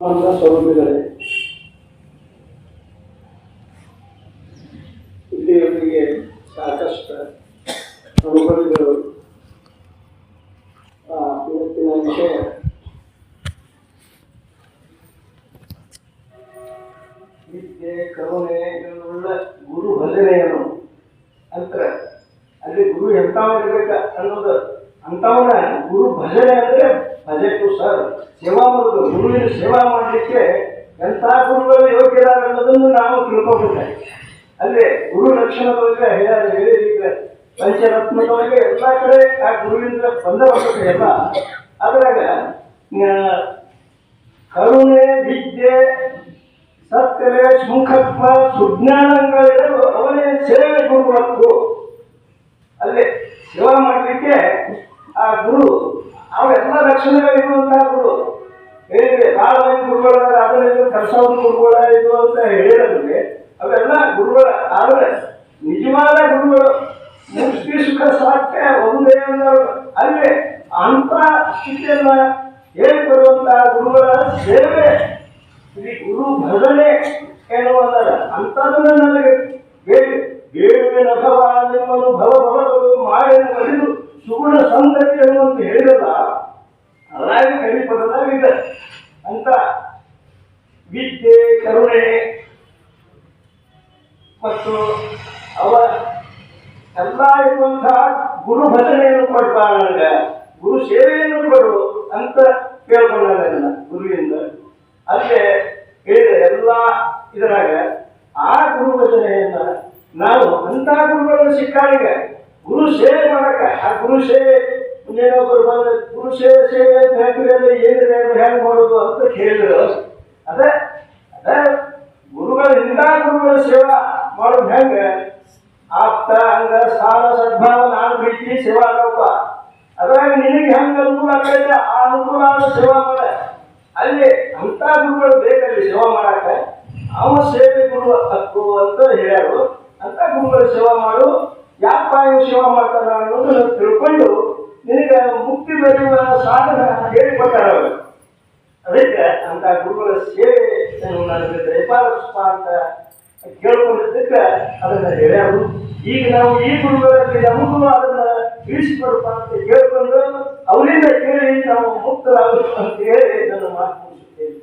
ಸ್ವರೂಪಿದ್ದಾರೆ. ಇಲ್ಲಿಯವರಿಗೆ ಸಾಕಷ್ಟು ಅನುಭವಿಗಳು. ಇವತ್ತಿನ ವಿಷಯ ವಿದ್ಯೆ, ಕರುಣೆ, ಇದನ್ನುಳ್ಳ ಗುರು ಭಜನೆಯನ್ನು ಅಂತ. ಅಲ್ಲಿ ಗುರು ಎಂಥವಿರ್ಬೇಕ ಅನ್ನೋದು ಅಂಥವನ್ನ ಗುರು ಭಜನೆ ಅಂದ್ರೆ ಭಜೆಟು ಸರ್ ಸೇವಾ ಮಾಡೋದು. ಗುರುವಿನ ಸೇವಾ ಮಾಡಲಿಕ್ಕೆ ಎಂಥ ಗುರುಗಳು ಯೋಗ್ಯರಾಗ ಅನ್ನೋದನ್ನು ನಾವು ತಿಳ್ಕೊಬೇಕಾಗಿ. ಅಲ್ಲಿ ಗುರು ಲಕ್ಷಣದೊಳಗೆ ಹೇಳಿದ್ರೆ ಪಂಚರತ್ನದೊಳಗೆ ಎಲ್ಲ ಕಡೆ ಆ ಗುರುವಿಂದ ಬಂದ ಬರ್ತದೆ ಎಲ್ಲ. ಅದ್ರಾಗ ಕರುಣೆ, ವಿದ್ಯೆ, ಸತ್ಕಲೆ, ಸುಖತ್ವ, ಸುಜ್ಞಾನಗಳೆಲ್ಲವೂ ಅವನೇ ಸೇವೆ ಕೊಡುವತ್ತು. ಅಲ್ಲೇ ಸೇವಾ ಮಾಡಲಿಕ್ಕೆ ಆ ಗುರು ಅವೆಲ್ಲ ಲಕ್ಷಣಗಳಿರುವಂತಹ ಗುರು ಹೇಳಿದ್ರೆ ಭಾಳ ಮಂದಿ ಗುರುಗಳ ಅದರಲ್ಲಿ ಕರ್ಸೋದು ಗುರುಗಳ ಇದು ಅಂತ ಹೇಳಿದ್ರೆ ಅವೆಲ್ಲ ಗುರುಗಳ. ಆದರೆ ನಿಜವಾದ ಗುರುಗಳು ಮುಕ್ತಿ ಸುಖ ಸಾಧ್ಯ ಒಂದೇ ಅಲ್ಲಿ ಅಂತ ಸ್ಥಿತಿಯನ್ನ ಹೇಳಿಕೊಡುವಂತಹ ಗುರುಗಳ ಸೇವೆ ಇಲ್ಲಿ ಗುರು ಭಜನೆ ಎನ್ನುವುದರ ಅಂಥದನ್ನ ನನಗೆ ಬೇಡುವಿನ ಭವ ನಿಮ್ಮನ್ನು ಭವಭವಗಳು ಮಾಡಿ ಒಲಿದು ಸುಗುಣ ಸಂತತಿ ಎನ್ನುವಂತ ಹೇಳಿದಲ್ಲ, ಅದಾಗಿ ಕವಿ ಪದದಾಗಿದೆ ಅಂತ. ವಿದ್ಯೆ, ಕರುಣೆ ಮತ್ತು ಅವ ಎಲ್ಲ ಇರುವಂತಹ ಗುರು ಭಜನೆಯನ್ನು ಕೊಡ್ಬಾ, ನನಗೆ ಗುರು ಸೇವೆಯನ್ನು ಕೊಡು ಅಂತ ಕೇಳ್ಕೊಂಡ ನನ್ನ ಗುರುವಿಂದ. ಅಲ್ಲೇ ಹೇಳಿದೆ ಎಲ್ಲ ಇದರಾಗ ಆ ಗುರು ಭಜನೆಯನ್ನ ನಾವು ಅಂತ ಗುರುಗಳು ಸಿಕ್ಕಾಳಿಗೆ ಗುರು ಸೇವೆ ಮಾಡಕ ಆ ಗುರು ಸೇವೆ ಇನ್ನೇನೊಬ್ಬರು ಬಂದ ಗುರು ಸೇವೆ ಅಂತ ಹೇಳ್ತಿರಲ್ಲ, ಏನಿದೆ ಹೆಂಗ್ ಮಾಡೋದು ಅಂತ ಕೇಳಿದ್ರು. ಅದೇ ಅದೇ ಗುರುಗಳು ಇಂಥ ಗುರುಗಳ ಸೇವಾ ಮಾಡೋದು ಹೆಂಗೆ ಆಪ್ತ ಹಂಗ ಸಾಲ ಸದ್ಭಾವ ನಾನು ಪ್ರೀತಿ ಸೇವಾ ಆಗಪ್ಪ. ಅದ್ರಾಗ ನಿನಗೆ ಹೆಂಗೆ ಅನುಕೂಲ ಆಗ್ತೈತೆ ಆ ಅನುಕೂಲ ಆದ ಸೇವಾ ಮಾಡ. ಅಲ್ಲಿ ಅಂತ ಗುರುಗಳು ಬೇಕಲ್ಲಿ ಸೇವಾ ಮಾಡಾಕ ಅವ ಸೇವೆ ಗುರು ಹಕ್ಕು ಅಂತ ಹೇಳ್ಯಾರು. ಅಂತ ಗುರುಗಳು ಸೇವಾ ಮಾಡು. ಯಾಕ ಇವು ಸೇವಾ ಮಾಡ್ತಾರ ಅನ್ನೋದು ತಿಳ್ಕೊಂಡು ನಿನಗೆ ಮುಕ್ತಿ ಬರೆಯುವ ಸಾಧನ ಹೇಳಿಕೊಟ್ಟಾರ ಅವರು. ಅದಕ್ಕೆ ಅಂತ ಗುರುಗಳ ಸೇವೆ ನನಗೆ ದಯಪಾಲಿಸಪ್ಪ ಅಂತ ಕೇಳ್ಕೊಂಡಿದ್ದಕ್ಕೆ ಅದನ್ನ ಹೇಳ್ಯಾರು. ಈಗ ನಾವು ಈ ಗುರುಗಳಲ್ಲಿ ನಮಗೂ ಅದನ್ನ ತಿಳಿಸಿಕೊಡಪ್ಪ ಅಂತ ಕೇಳ್ಕೊಂಡು ಅವರಿಂದ ಕೇಳಿ ನಾವು ಮುಕ್ತರಾಗಬೇಕು ಅಂತ ಹೇಳಿ ಇದನ್ನು ಮಾತು ಮುಗಿಸುತ್ತೇವೆ.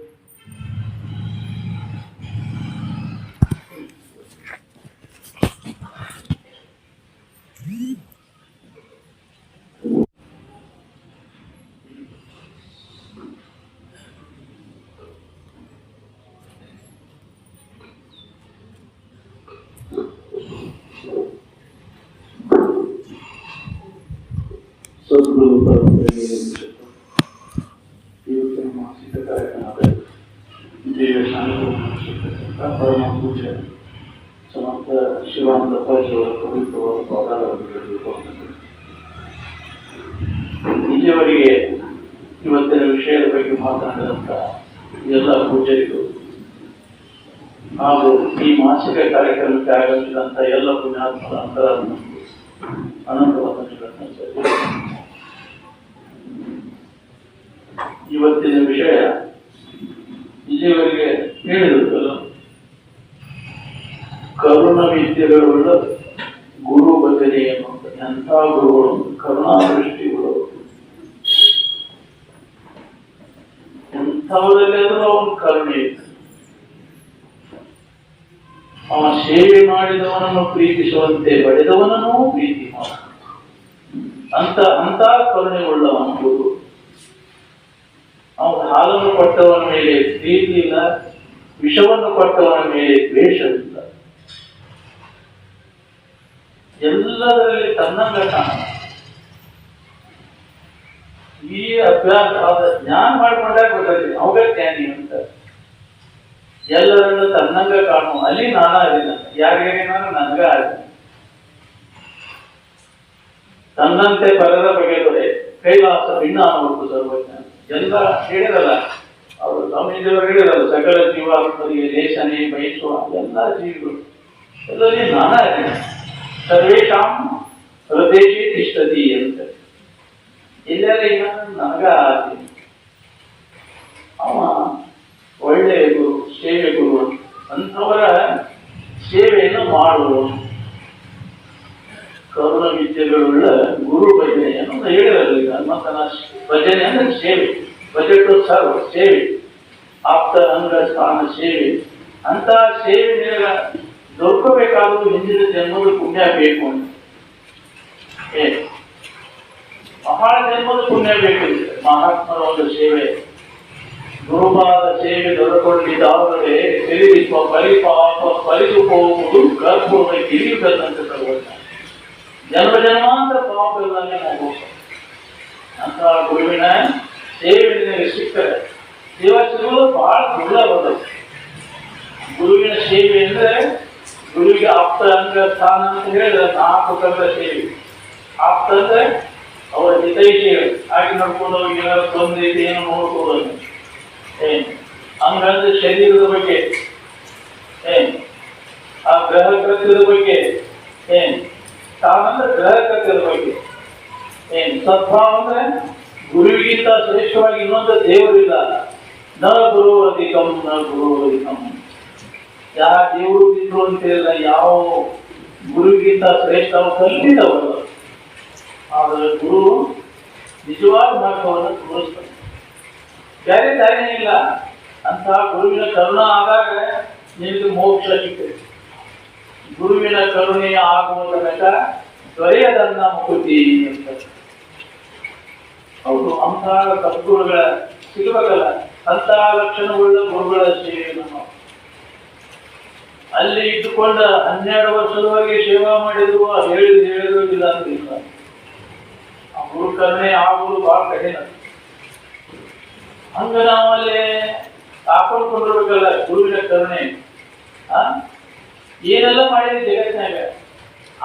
ಸದ್ಗುರು ಪರಂಪರೆಗೆ ಇವತ್ತಿನ ಮಾಸಿಕ ಕಾರ್ಯಕ್ರಮದ ವಿಜಯ ಶಾಂತ ಪರಮ ಪೂಜ್ಯ ಸಮರ್ಥ ಶಿವಾನಂದ ಅಪ್ಪಾಜಿಯವರ ಪವಿತ್ರವಾದ ಪಾದಾರಗಳಲ್ಲಿ ಇಲ್ಲಿಯವರೆಗೆ ಇವತ್ತಿನ ವಿಷಯದ ಬಗ್ಗೆ ಮಾತನಾಡಿದಂಥ ಎಲ್ಲ ಪೂಜ್ಯರಿಗೂ ಹಾಗೂ ಈ ಮಾಸಿಕ ಕಾರ್ಯಕ್ರಮಕ್ಕೆ ಆಗಮಿಸಿದಂಥ ಎಲ್ಲ ಪುಣ್ಯಾತ್ಮರ ಅಂತರಾತ್ಮ ಅನಂತವಾದ ಇವತ್ತಿನ ವಿಷಯ ಇಲ್ಲಿಯವರೆಗೆ ಹೇಳಿರುತ್ತಲ್ಲ, ಕರುಣ ವಿದ್ಯೆಗಳುಳ್ಳ ಗುರು ಭಜನೆ ಎನ್ನುವಂಥ ಎಂಥ ಗುರುಗಳು, ಕರುಣಾದೃಷ್ಟಿಗಳು ಎಂಥವರಲ್ಲಿ ಆದರೂ ಅವನು ಕರುಣೆ ಇತ್ತು. ಅವ ಸೇವೆ ಮಾಡಿದವನನ್ನು ಪ್ರೀತಿಸುವಂತೆ ಬಡಿದವನನ್ನು ಪ್ರೀತಿ ಮಾಡ ಅಂತ ಕರುಣೆ ಉಳ್ಳವನ ಗುರು. ಅವನು ಹಾಲನ್ನು ಕೊಟ್ಟವನ ಮೇಲೆ ಪ್ರೀತಿ ಇಲ್ಲ, ವಿಷವನ್ನು ಕೊಟ್ಟವನ ಮೇಲೆ ದ್ವೇಷವಿಲ್ಲ. ಎಲ್ಲದರಲ್ಲಿ ತನ್ನಂಗ ಕಾಣ. ಈ ಅಭ್ಯಾಸ ಜ್ಞಾನ ಮಾಡ್ಕೊಂಡಾಗ ಗೊತ್ತಾಗ್ತದೆ ಅವಾಗ ಜ್ಞಾನಿ ಅಂತ. ಎಲ್ಲರನ್ನು ತನ್ನಂಗ ಕಾಣು, ಅಲ್ಲಿ ನಾನ ಆಗಿಲ್ಲ, ಯಾರಿಗೆ ನಾನು ನನಗ ಆಗಿಲ್ಲ. ತನ್ನಂತೆ ಪರರ ಬಗೆದೊಡೆ ಕೈಲಾಸ ಭಿನ್ನ ಅನ್ನೋದು ಸರ್ವಜ್ಞ ಎಲ್ಲ ಹೇಳಿರಲ್ಲ. ಅವರು ಸ್ವಾಮೀಜಿಯವರು ಹೇಳಿರಲ್ಲ, ಸಕಲ ಜೀವಾತ್ಮರಿಗೆ ಲೇಸನೆ ಬಯಸುವ ಎಲ್ಲ ಜೀವಿಗಳು ಎಲ್ಲರಲ್ಲಿ ನಾನಾ ಆಗಿಲ್ಲ. ಸರ್ವೇಶಾಂ ಹೃದಯಕ್ಕೆ ತಿಷ್ಠತಿ ಅಂತ ಎಲ್ಲೆಲ್ಲ ಈಗ ನನಗ ಆತೀನಿ. ಅವ ಭಗವಂತನ ಭಜನೆ ಅಂದ್ರೆ ಸೇವೆ, ಬಜೆಟ್ ಸರ್ವ ಸೇವೆ, ಆಪ್ತ ಅಂಗ ಸ್ಥಾನ ಸೇವೆ. ಅಂತ ಸೇವೆ ನಿನಗ ದೊರಕಬೇಕಾದರೂ ಹಿಂದಿನ ಜನ್ಮದ ಪುಣ್ಯ ಬೇಕು ಅಂತ. ಬಹಳ ಜನ್ಮದ ಪುಣ್ಯ ಬೇಕಿದೆ. ಮಹಾತ್ಮರ ಒಂದು ಸೇವೆ, ಗುರುಪಾದ ಸೇವೆ ದೊರಕೊಂಡಿದ್ದಾಗಲೇ ತಿಳಿದಿರುವ ಪರಿಪಾಪ ಪರಿದು ಹೋಗುವುದು ಗರ್ಭದ ಗಿರಿಯುವುದಂತೆ ತರುವಂತ ಜನ್ಮ ಜನ್ಮಾಂತರ ಪಾಪ ಎಲ್ಲನೇ ಹೋಗ್ಬೋದು. ಅಂತ ಗುರುವಿನ ಸೇವೆ ನಿನಗೆ ಸಿಕ್ಕರೆ ಜೀವ ಸಿಗುವುದು ಬಹಳ ದುರ್ಲಭ. ಗುರುವಿನ ಸೇವೆ ಅಂದ್ರೆ ಗುರುವಿಗೆ ಆಪ್ತ ಅಂಗ ಸ್ಥಾನ ಅಂತ ಹೇಳಿದ್ರೆ 4 ಥರದ ಸೇವೆ. ಆಪ್ತ ಅಂದ್ರೆ ಅವರ ಹಿತೈಷಿಗಳು ಹಾಗೆ ನೋಡ್ಕೊಂಡು ಅವ್ರಿಗೆ ಏನಾದ್ರು ತೊಂದರೆ ಇದೆ ಏನೋ ನೋಡ್ಕೊಳ್ಳೋದು. ಅಂಗ ಅಂದ್ರೆ ಶರೀರದ ಬಗ್ಗೆ, ಆ ಗ್ರಹ ಕೃತ್ಯದ ಬಗ್ಗೆ, ತಾನಂದ್ರೆ ಗ್ರಹ ಕೃತ್ಯದ ಬಗ್ಗೆ. ಸದ್ಭಾವ ಅಂದ್ರೆ ಗುರುವಿಗಿಂತ ಶ್ರೇಷ್ಠವಾಗಿ ಇನ್ನೊಂದು ದೇವರಿಲ್ಲ. ನ ಗುರು ಅಧಿಕಂ ನ ಗುರು ಅಧಿಕಂ. ಯಾವ ದೇವರು ಇದ್ರು ಅಂತಿಲ್ಲ, ಯಾವ ಗುರುವಿಗಿಂತ ಶ್ರೇಷ್ಠ ಕಲಿತವಲ್ಲ. ಆದರೆ ಗುರು ನಿಜವಾದ ಮಾರ್ಗವನ್ನು ತೋರಿಸ್ತಾರೆ, ಬೇರೆ ದಾರಿನೇ ಇಲ್ಲ. ಅಂತ ಗುರುವಿನ ಕರುಣ ಆದಾಗ ನಿನಗೆ ಮೋಕ್ಷ ಸಿಗ್ತದೆ. ಗುರುವಿನ ಕರುಣೆ ಆಗುವ ತನಕ ದೊರೆಯದನ್ನ ಮುಕುತಿ ಅಂತ. ಹೌದು, ಅಂತಹ ಸದ್ಗುರುಗಳ ಸಿಗಬೇಕಲ್ಲ. ಅಂತಹ ಲಕ್ಷಣವುಳ್ಳ ಗುರುಗಳ ಸೇವೆ ನಮ್ಮ ಅಲ್ಲಿ ಇಟ್ಟುಕೊಂಡ 12 ವರ್ಷದವರೆಗೆ ಸೇವಾ ಮಾಡಿದ್ರು ಹೇಳಿದ್ರು ಇಲ್ಲ ಅಂತ. ಆ ಗುರು ಕರುಣೆ ಆಗುವುದು ಬಹಳ ಕಠಿಣ. ಹಂಗ ನಾವಲ್ಲಿ ಕಾಪಾಡ್ಕೊಂಡಿರ್ಬೇಕಲ್ಲ ಗುರುವಿನ ಕರುಣೆ. ಏನೆಲ್ಲ ಮಾಡಿದ್ರಿ ಜಗತ್ತಿನಾಗ,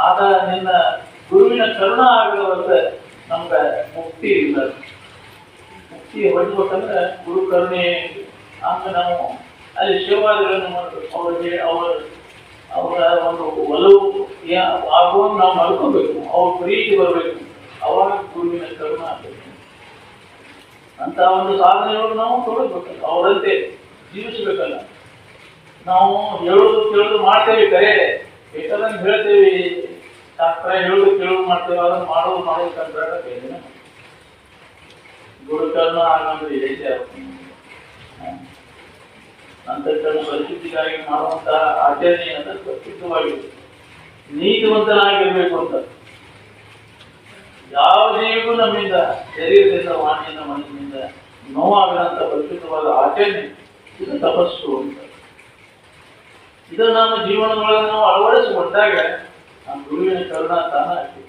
ಆದ ನಿನ್ನ ಗುರುವಿನ ಕರುಣ ಆಗಲವತ್ತ ನಮ್ಗ ಮುಕ್ತಿ ಇಲ್ಲ. ಮುಕ್ತಿ ಹೊಡ್ಬೇಕಂದ್ರೆ ಗುರು ಕರುಣೆ. ಹಂಗ ನಾವು ಅಲ್ಲಿ ಸೇವಾದಿಗಳನ್ನು ಮಾಡಬೇಕು. ಅವರ ಒಂದು ಒಲವು ಆಗುವಂಗೆ ನಾವು ಮಾಡ್ಕೋಬೇಕು. ಅವ್ರ ಪ್ರೀತಿ ಬರಬೇಕು, ಅವಾಗ ಗುರುವಿನ ಕರುಣ ಆಗಬೇಕು. ಅಂತ ಒಂದು ಸಾಧನೆಗಳು ನಾವು ತೊಡಗಬೇಕಲ್ಲ, ಅವರಂತೆ ಜೀವಿಸಬೇಕಲ್ಲ. ನಾವು ಹೇಳೋದು ಕೇಳೋದು ಮಾಡ್ತೇವೆ, ಕರೆ ಬೇಕಾದಂಗೆ ಹೇಳ್ತೇವೆ, ಶಾಸ್ತ್ರ ಹೇಳೋದು ಕೇಳೋದು ಮಾಡ್ತೇವೆ, ಅದನ್ನು ಮಾಡೋದು ಕಂಡ್ರೆ ಗುರು ಕರ್ಣ ಆಗಂದ್ರೆ ಇದೆ. ಅಂತಕ್ಕಂಥ ಪರಿಸ್ಥಿತಿಗಾಗಿ ಮಾಡುವಂತಹ ಆಚರಣೆ ಅಂದರೆ ಪ್ರಸಿದ್ಧವಾಗಿದೆ. ನೀತಿವಂತನಾಗಿರ್ಬೇಕು ಅಂತ ಯಾವ ಜೀವಿಗೂ ನಮ್ಮಿಂದ ಶರೀರದಿಂದ ವಾಣಿಯಿಂದ ಮನಸ್ಸಿನಿಂದ ನೋವಾಗದಂತ ಪರಿಶುದ್ಧವಾದ ಆಚರಣೆ ಇದು ತಪಸ್ಸು ಅಂತ. ಇದು ನಮ್ಮ ಜೀವನಗಳನ್ನು ನಾವು ಅಳವಡಿಸಿಕೊಂಡಾಗ ನಮ್ಮ ಗುರುವಿನ ಕರುಣ ತಾನ ಆಗ್ತದೆ.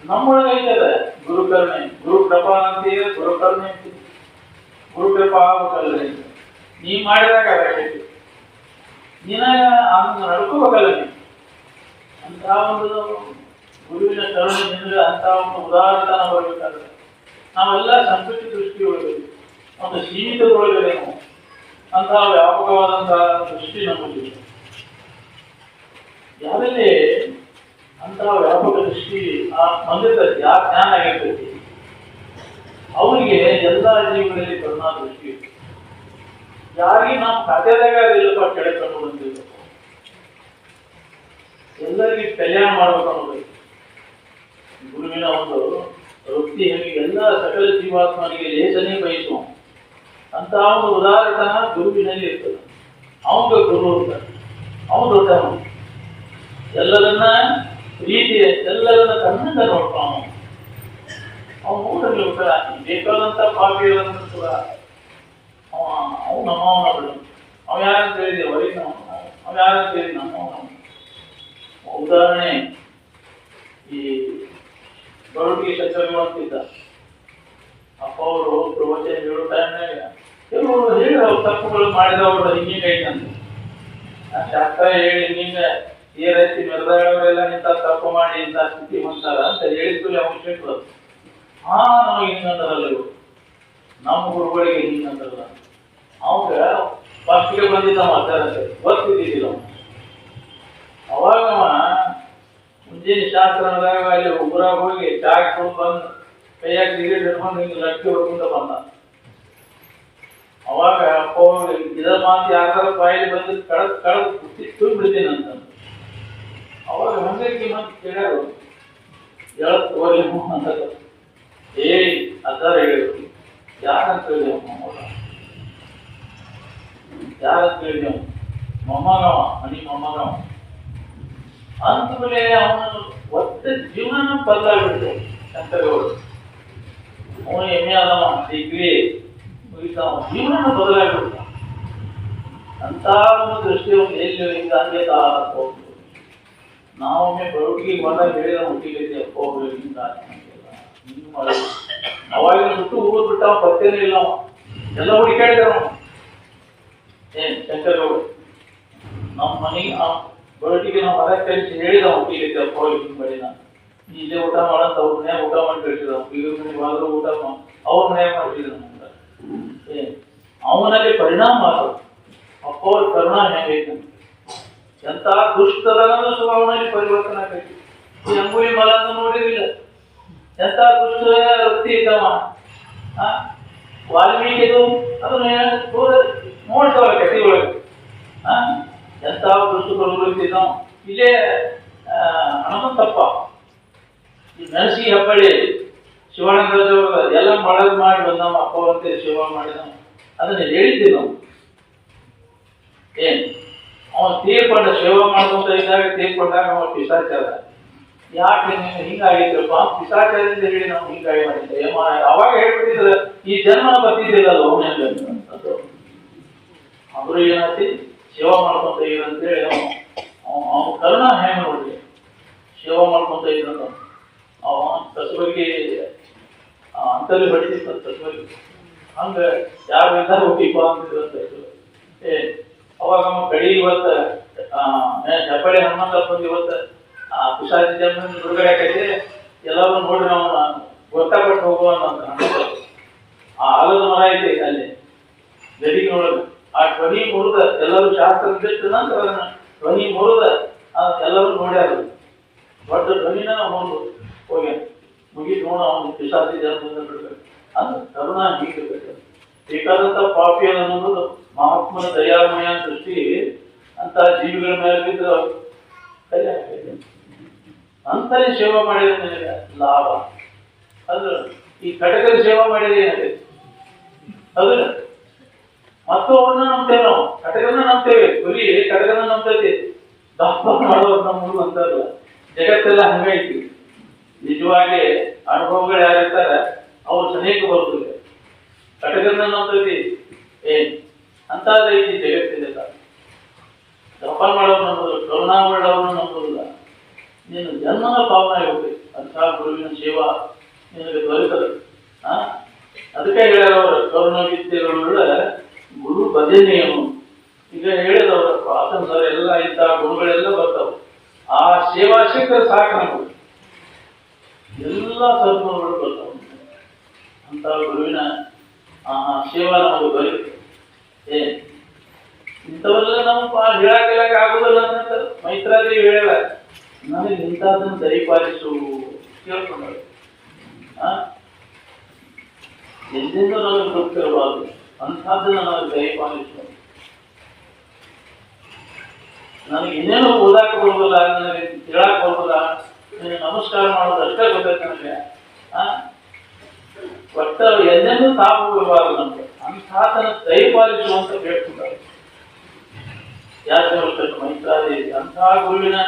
ನಮ್ಮೊಳಗೈತದೆ ಗುರು ಕರುಣೆ. ಗುರು ಕೃಪಾ ಅಂತೀರ, ಗುರು ಕರುಣೆ ಅಂತೀರಿ. ಗುರು ಕೃಪಾ ಆಗ್ಬೇಕಲ್ಲ, ನೀ ಮಾಡಿದಾಗ ಆಗೈತಿ, ನೀನ ಅದನ್ನು ನಡ್ಕೋಬೇಕಲ್ಲ. ನೀ ಅಂತಹ ಒಂದು ಗುರುವಿನ ಕರುಣೆ ನಿಂದ್ರೆ ಅಂತಹ ಒಂದು ಉದಾಹರಣೆ ಬರಬೇಕಾದ್ರೆ ನಾವೆಲ್ಲ ಸಂಕುಚಿತ ದೃಷ್ಟಿ ಒಳಗೆ ಒಂದು ಸೀಮಿತದೊಳಗಡೆ ನಾವು ಅಂತಹ ವ್ಯಾಪಕವಾದಂತಹ ದೃಷ್ಟಿ ನಮ್ಮಲ್ಲಿ ಯಾರಲ್ಲಿ ಅಂತಹ ವ್ಯಾಪಕ ದೃಷ್ಟಿ ಆ ಬಂದಿರ್ತೈತಿ, ಆ ಜ್ಞಾನ ಆಗಿರ್ತೈತಿ, ಅವರಿಗೆ ಎಲ್ಲ ಜೀವಗಳಲ್ಲಿ ಕರುಣಾ ದೃಷ್ಟಿ ಇರ್ತದೆ. ಯಾರಿಗೆ ನಾವು ಖಾತೆದಾಗ ಇಲ್ಲಪ್ಪ ಕೆಳಕೊಂಡು ಬಂದಿರ್ಬೇಕು, ಎಲ್ಲರಿಗೆ ಕಲ್ಯಾಣ ಮಾಡ್ಬೇಕು ಅನ್ನೋದೈತಿ. ಗುರುವಿನ ಒಂದು ವೃತ್ತಿ ಎಲ್ಲ ಸಕಲ ಜೀವಾತ್ಮನಿಗೆ ಲೇಸನೆ ಬಯಸುವ ಅಂತಹ ಒಂದು ಉದಾಹರಣೆ ಗುರುವಿನಲ್ಲಿ ಇರ್ತದೆ. ಅವಂಗ ಗುರು ಇರ್ತಾನೆ, ಅವನು ದೊಡ್ಡವನು, ಎಲ್ಲರನ್ನ ಪ್ರೀತಿ ಎಲ್ಲರನ್ನ ಕಣ್ಣಿಂದ ನೋಡ್ತಾವ. ಅವನು ಊಟಲ್ಲಿ ಊಟ ಬೇಕಾದಂತ ಪಾಪಿಗಳನ್ನ ಕೂಡ ಅವು ನಮ್ಮವನ ಬಿಡು. ಅವ ಯಾರಂತ ಹೇಳಿದೆ ಹೊರಗೆ ಅವ ಯಾರಂತ ಹೇಳಿ ನಮ್ಮವನ. ಉದಾಹರಣೆ ಈ ಬರುಡಿಗೆ ಶಂಕರಗಳು ಅಂತಿದ್ದ. ಅಪ್ಪ ಅವರು ಪ್ರವಚನ ಹೇಳೋ ಟೈಮ್ನಾಗ ಕೆಲವರು ಹೇಳಿ ಅವ್ರು ತಪ್ಪುಗಳು ಮಾಡಿದವರು ಹಿಂಗೈತಂತ ಶಾಸ್ತ್ರ ಹೇಳಿ ಹಿಂಗ ಏ ರೈತಿ ಮೆರೆದವರೆಲ್ಲ ಇಂಥ ತಪ್ಪು ಮಾಡಿ ಇಂಥ ಸ್ಥಿತಿ ಹೊಂತಾರ ಅಂತ ಹೇಳಿದ್ಮೇಲೆ ಅವ್ನು ಕೇಳ್ಬೋದು. ನಮಗೆ ಹಿಂಗಂತಾರಲ್ಲ ಇವರು, ನಮ್ಮ ಗುರುಗಳಿಗೆ ಹಿಂಗಂತಾರಲ್ಲ. ಅವಾಗ ಫಸ್ಟ್ಗೆ ಬಂದಿದ್ದ ಮಾತಾಡಕ್ಕೆ ಗೊತ್ತಿದ್ದಿಲ್ಲ ಅವನು. ಅವಾಗ ಮುಂಜಾನೆ ಶಾಸ್ತ್ರದಾಗ ಅಲ್ಲಿ ಊರಾಗ ಹೋಗಿ ಚಾಕ್ ತೊಗೊಂಡು ಬಂದು ಕೈಯಾಗ ಸಿಗರೇಟ್ ಹಿಡ್ಕೊಂಡು ಹಿಂಗೆ ಲಟ್ಟಿ ಹೊಡ್ಕೊಂಡ ಬಂದ. ಅವಾಗ ಅಪ್ಪ ಇದ ಮಾತು ಯಾರ ಬಾಯಲ್ಲಿ ಬಂದು ಕಳೆದು ತುಂಬಿಡ್ತೀನಿ ಅಂತ. ಅವಾಗ ಹಂಗಾಗಿ ಮತ್ತೆ ಕೇಳ್ಯಾರ ಹೇಳಕ್ ಹೋಗ್ಲಿ ಅಂತ. ಅದಾರ ಹೇಳಿದ್ರು. ಯಾರಂತ ಹೇಳಿದೆವು ಮೊಮ್ಮಗ, ಯಾರಂತ ಹೇಳಿದೆವು ಮೊಮ್ಮಗವ, ಮನಿ ಮೊಮ್ಮಗವ ಅಂತ ಮೇಲೆ ಅವನನ್ನು ಒತ್ತ ಜೀವನ ಬದಲಾಗ್ಬಿಡ್ತೇವೆ. ಶಂಕರಗೌಡ ಅವನು ಎಮ್ಮೆ ಆದವ, ಡಿಗ್ರಿ ಮುಗಿತಾವ, ಜೀವನ ಬದಲಾಗ್ಬಿಡ್ತಾವ. ಅಂತ ಒಂದು ದೃಷ್ಟಿ ಎಲ್ಲಿ ಹಿಂಗೆ ಹೋಗ್ಬೋದು. ನಾವೊಮ್ಮೆ ಬರುವಿಗೆ ಬಂದಾಗ ಹೇಳಿದ ಹುಟ್ಟಿಗೆ ಹೋಗ್ಲಿ ಹಿಂಗ ಹಿಂಗೆ ಮಾಡೋದು. ಅವಾಗಿನ ಸುಟ್ಟು ಊರು ಬಿಟ್ಟ ಪತ್ತೇನೇ ಇಲ್ಲ, ಅವ ಎಲ್ಲ ಹುಡುಕಾಡಿದಾರ. ಏನ್ ಶಂಕರಗೌಡ ನಮ್ಮ ಮನೆಗೆ ಬರೋಟಿಗೆ ನಾವು ಮರ ಕಲಿಸಿ ಹೇಳಿದ ಹುಟ್ಟಿಗೆ ಹೋಗಿ ಹಿಂಗೆ ಮಾಡಿದ, ಇಲ್ಲೇ ಊಟ ಮಾಡಂತ ಅವ್ರ ಮನ್ಯಾಗ ಊಟ ಮಾಡಿ ಕಳಿಸಿದ. ಈಗ ಮನೆಗೆ ಹೋದ್ರು ಊಟ ಅವ್ರ ಮನ್ಯಾಗ ಮಾಡ್ತಿದ್ರು ನಮ್ಗೆ. ಅವನಲ್ಲಿ ಪರಿಣಾಮ ಮಾಡೋದು. ಅಪ್ಪ ಅವ್ರ ಪರಿಣಾಮ ಹೆಂಗೈತೆ, ಎಂತ ದುಷ್ಟರನ್ನು ಸ್ವಭಾವನಲ್ಲಿ ಪರಿವರ್ತನೆ ಆಗೈತಿ. ಈ ಅಂಗುಲಿ ಮಲನ್ನು ನೋಡಿರಲಿಲ್ಲ, ಎಂತ ದುಷ್ಟ ವೃತ್ತಿ ಇದ್ದವ. ವಾಲ್ಮೀಕಿದು ಅದನ್ನ ನೋಡ್ತಾವ ಕಥೆ ಒಳಗೆ. ಎಂತ ದುಷ್ಟ ಪ್ರವೃತ್ತಿ ಇದ್ದಾವ. ಇಲ್ಲೇ ಹನುಮಂತಪ್ಪ ಈ ಮೆಣಸಿ ಹಬ್ಬಳ್ಳಿ ಶಿವಾನಂದರಾಜ ಎಲ್ಲ ಮಾಡದ್ ಮಾಡಿ ಬಂದವ. ಅಪ್ಪ ಅಂತ ಸೇವಾ ಮಾಡಿದವ. ಅದನ್ನ ಹೇಳಿದ್ದೀವಿ ನಾವು. ಅವನು ತೀರ್ಕೊಂಡ ಸೇವಾ ಮಾಡ್ಕೊಂತ ಇದ್ದಾಗ ತೀರ್ಕೊಂಡಾಗ ಅವ ಪಿಸಾಚಾರ. ಯಾಕೆ ನೀನು ಹಿಂಗಾಗಿದ್ರಪ್ಪ, ಪಿಸಾಚಾರದಿಂದ ಹೇಳಿ ನಾವು ಹಿಂಗಾಗಿ ಮಾಡಿದ್ದೆ. ಅವಾಗ ಹೇಳ್ಬಿಟ್ಟಿದ್ರೆ ಈ ಜನ್ಮನ ಬರ್ತಿದ್ದಿಲ್ಲ ಅವನ ಅವರು ಏನಾಯ್ತಿ ಸೇವಾ ಮಾಡ್ಕೊಂತ ಇದ್ರಂತೇಳಿ ಅವನ ಕರುಣ ಹೆಂಗ ನೋಡ್ರಿ. ಸೇವಾ ಮಾಡ್ಕೊಂತ ಇದ್ರಂತ ಅವ ಕಸಬಗೆ ಅಂತಲ್ಲಿ ಹೊಡಿತಿದ್ದ. ಕಸಬಗೆ ಹಂಗ ಯಾರು ಇದ್ದಾಗ ಹೋಗಿಪ್ಪ ಅಂತಿದ್ರಂತ. ಅವಾಗ ಕಡಿ ಇವತ್ತ ಚಪ್ಪಳಿ ಹನುಮಂತಪ್ಪ ಇವತ್ತ ಪಿಶಾಚಿ ಜನ್ಮ ಬಿಡುಗಡೆ ಆಕೈತಿ. ಎಲ್ಲರೂ ನೋಡ್ರಿ ನಾವು ಗೊತ್ತಾಪಟ್ಟು ಹೋಗುವ ಆ ಆಲದ ಮರ ಐತಿ ಅಲ್ಲಿ ಗಡಿಗೆ ನೋಡೋದು. ಆ ಧ್ವನಿ ಮುರಿದ ಎಲ್ಲರೂ ಶಾಸ್ತ್ರ ಬಿಟ್ಟು ನಂತರ ಅದನ್ನ ಧ್ವನಿ ಮುರಿದ ಎಲ್ಲರೂ ನೋಡ್ಯಾರ. ದೊಡ್ಡ ಧ್ವನಿನ ಒಂದು ಹೋಗ್ಯ ಮುಗಿದು ನೋಡ ಅವನು ಪಿಶಾಚಿ ಜನ್ಮದಿಂದ ಬಿಡ್ಬೇಕು ಅಂದ್ರೆ ಕರುಣ ಹೀಗಿರ್ಬೇಕು. ಬೇಕಾದಂತ ಪಾಪಿ ಅನ್ನೋದು ಮಹಾತ್ಮನ ದಯಾಮಯ ದೃಷ್ಟಿ ಅಂತ ಜೀವಿಗಳ ಮೇಲೆ ಬಿದ್ದು ಕೈ ಹಾಕೈತೆ. ಅಂತಲೇ ಸೇವಾ ಮಾಡಿದ್ರೆ ನನಗೆ ಲಾಭ. ಅದ್ರ ಈ ಕಟಕದ ಸೇವಾ ಮಾಡಿದ್ರೆ ಏನಾಗೈತೆ ಅದ್ರ ಮತ್ತು ಅವ್ರನ್ನ ನಂಬ್ತೇವೆ ನಾವು. ಕಟಕನ ನಂಬ್ತೇವೆ, ಬರೀ ಕಟಕನ ನಂಬ್ತೈತಿ. ದಪ್ಪ ಮಾಡೋರು ನಮ್ಮ ಅಂತಾರಲ್ಲ, ಜಗತ್ತೆಲ್ಲ ಹಂಗೈತಿ. ನಿಜವಾಗಿ ಅನುಭವಗಳು ಯಾರಿರ್ತಾರ ಅವ್ರು ಸನೇಕ ಬರ್ತದೆ. ಕಟಕನ ನಂಬ್ತೈತಿ ಅಂತೈತಿ ಜಗತ್ತಿಲ್ಲ. ದಪ್ಪ ಮಾಡೋರು ನಂಬೋದು, ಕರುಣಾ ಮಾಡೋರು ನಂಬೋದಿಲ್ಲ. ನೀನು ಜನ್ಮನ ಪಾವನ ಹೋಗ್ಬೇಕು. ಅಂತ ಗುರುವಿನ ಸೇವಾ ನಿನಗೆ ದೊರೆತದೆ. ಅದಕ್ಕೆ ಹೇಳ್ಯಾರವ್ರ ಕರುಣ ವಿದ್ಯೆಗಳುಳ್ಳ ಗುರು ಭಜನೆಯನು. ಈಗ ಹೇಳಿದವ್ರ ಪ್ರಾರ್ಥನ ಸರ್ ಎಲ್ಲ ಇಂಥ ಗುರುಗಳೆಲ್ಲ ಬರ್ತಾವೆ. ಆ ಸೇವಾ ಸಿಕ್ಕರೆ ಸಾಕು ನಮಗೆ, ಎಲ್ಲ ಸದ್ಗುರುಗಳು ಬರ್ತಾವೆ. ಅಂತ ಗುರುವಿನ ಸೇವಾ ನಮಗೆ ದೊರೆಯುತ್ತೆ. ಇಂಥವೆಲ್ಲ ನಾವು ಹೇಳಕ್ಕೆ ಆಗುದಿಲ್ಲ ಅಂತ ಮೈತ್ರಾದೇವಿ ಹೇಳ ನನಗೆ ಇಂಥದನ್ನು ದಯಪಾಲಿಸು ಕೇಳ್ಕೊಂಡ. ಎಂದೆಂದೂ ನನಗೆ ಗೊತ್ತಿರಬಾರ್ದು ಅಂಥದ್ದನ್ನ ನನಗೆ ದಯಪಾಲಿಸು. ನನಗೆ ಇನ್ನೇನು ಓದಾಕ ಬರೋದಿಲ್ಲ, ನನಗೆ ಹೇಳಕ್ ಬರೋದಿಲ್ಲ, ನನಗೆ ನಮಸ್ಕಾರ ಮಾಡೋದು ಅಷ್ಟೇ ಗೊತ್ತೈತೆ ನನಗೆ. ಒಟ್ಟ ಎಂದೆಂದೂ ತಾಪು ಬಿಡಬಾರ್ದು ನಮ್ಗೆ. ಅಂಥದನ್ನ ದಯಪಾಲಿಸು ಅಂತ ಕೇಳ್ಕೊಂಡಾರೆ ಯಾಕೆ ಮೈತ್ರಾದೇವಿ. ಅಂತಹ ಗುರುವಿನ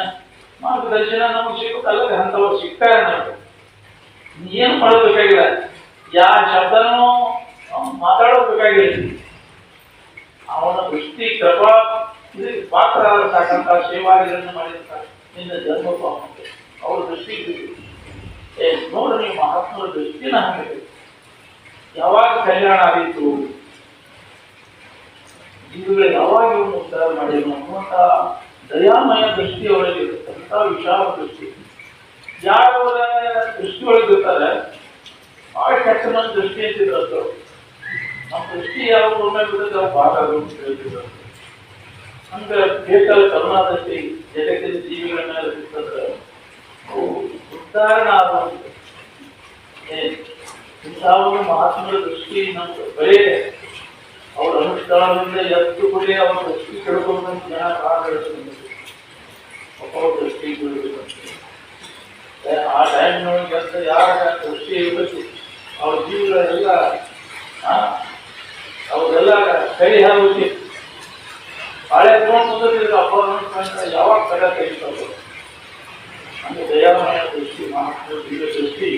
ಮಾರ್ಗದರ್ಶನ ನಮಗೆ ಸಿಕ್ಕಲ್ಲ. ಅಂಥವ್ರು ಸಿಗ್ತಾರೆ ನಮಗೆ. ಏನು ಮಾಡಬೇಕಾಗಿಲ್ಲ, ಯಾವ ಶಬ್ದನೂ ಮಾತಾಡಬೇಕಾಗಿಲ್ಲ. ಅವನ ದೃಷ್ಟಿ ಕೃಪಾ ಇದಕ್ಕೆ ಪಾತ್ರ ಸಾಕಂತ ಸೇವಾದಿಗಳನ್ನು ಮಾಡಿರ್ತಾರೆ. ನಿನ್ನ ಜನ್ಮ ಅವ್ರ ದೃಷ್ಟಿ ನೋಡ್ರಿ, ನೀವು ಮಹಾತ್ಮರ ದೃಷ್ಟಿನ ಹಾಕಬೇಕು. ಯಾವಾಗ ಕಲ್ಯಾಣ ಆದೀತು, ಜೀವಿಗಳು ಯಾವಾಗ ಇವನು ಉದ್ಧಾರ ಮಾಡಿದ್ರು ಅನ್ನುವಂಥ ದಯಾಮಯ ದೃಷ್ಟಿ ಒಳಗಿರುತ್ತೆ. ಅಂತ ವಿಶಾಲ ದೃಷ್ಟಿ ಯಾರವರ ದೃಷ್ಟಿ ಒಳಗಿರ್ತಾರೆ ಆ ಕೆಟ್ಟ ನನ್ನ ದೃಷ್ಟಿ ಅಂತಿದ್ರು. ನಮ್ಮ ದೃಷ್ಟಿ ಯಾವ ಬಿಡುತ್ತೆ ಅವ್ರು ಭಾಗ ಹೇಳ್ತಿದ್ರು. ಹಂಗೆ ಬೇಕಾದ ಕರುಣಾ ದೃಷ್ಟಿ ಜಗತ್ತಿನ ಜೀವಿಗಳ ಮೇಲೆ ಸಿಗ್ತಂದ್ರೆ ಅವು ಉದಾಹರಣೆ ಆಗುವಂತೆ. ಇಂಥ ಒಂದು ಮಹಾತ್ಮರ ದೃಷ್ಟಿ ನಮ್ಗೆ ಬರೇ ಅವ್ರ ಅನುಷ್ಠಾನದಿಂದ ಎತ್ತು ಕೊಡಿ ಅವ್ರ ದೃಷ್ಟಿ ಕೆಡ್ಕೊಂಡ್ರೆ ಜನ ಕಾಲ ಅವ್ರ ದೃಷ್ಟಿ ಆ ಟೈಮ್ನೊಳಗೆ ಅಂತ ಯಾರ ದೃಷ್ಟಿ ಇರಬೇಕು ಅವ್ರ ಜೀವಗಳೆಲ್ಲ ಅವರೆಲ್ಲ ಕೈ ಹಾಕಿ ಹಳೆ ನೋಡ್ಕೊಂಡಿದ್ರೆ ಅಪ್ಪ ಯಾವಾಗ ಕಡ ತೆಗಿತಾರೆ. ಅಂದ್ರೆ ದಯಾಮಯ ದೃಷ್ಟಿ, ಮಹಾತ್ಮ ದೃಷ್ಟಿ